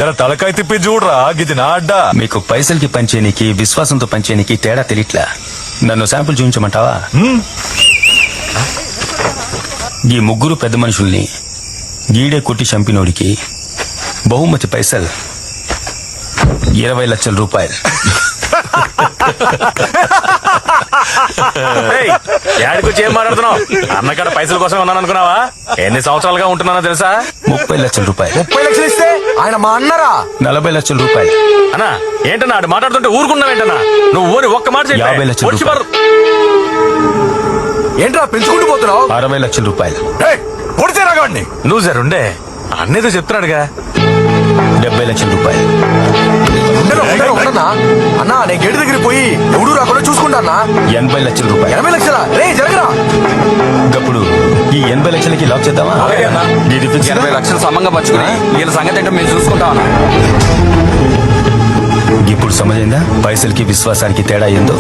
జర తలకాయ తిప్పి చూడరా గిది నా అడ్డా. మీకు పైసలకి పంచేనికి విశ్వాసంతో పంచేనికి తేడా తెలియట్లా. నన్ను శాంపుల్ చూపించమంటావా? ఈ ముగ్గురు పెద్ద మనుషుల్ని గీడే కొట్టి చంపినోడికి బహుమతి పైసలు 20 లక్షల రూపాయలు. యాడికొచ్చి ఏం మాట్లాడుతున్నావు? అన్నకాడ పైసల కోసం ఉన్నాను అనుకున్నావా? ఎన్ని సంవత్సరాలుగా ఉంటున్నానో తెలుసా? 30 లక్షల రూపాయలు. 30 లక్షలు ఇస్తే ఆయన మా అన్నరా. 40 లక్షల రూపాయలు. అన్నా ఏంటన్నా ఆడు మాట్లాడుతుంటే ఊరుకున్నావేంటన్నా? నువ్వు ఓని ఒక్క మాట చెప్పు. 50 లక్షల రూపాయలు. ఏంట్రా పెంచుకుంటూ పోతున్నావు? 60 లక్షల రూపాయలు. పొడితే రాగండి. నువ్వు జరుండే అన్నేదో చెప్తున్నాడుగా. 70 లక్షల రూపాయలు. అన్నా నేను గేటు దగ్గర పోయి ఎవడు రాకుండా చూసుకుంటా. 80 లక్షల రూపాయలు. 80 లక్షలా? రే జరగరా. ఇప్పుడు ఈ 80 లక్షలకి లాక్ చేద్దామా? 80 లక్షలు సమంగా పచ్చుకుని వీళ్ళ సంగతి ఏంటో మేము చూసుకుంటామన్నా. ఇప్పుడు సమజైందా పైసలకి విశ్వాసానికి తేడా ఏందో?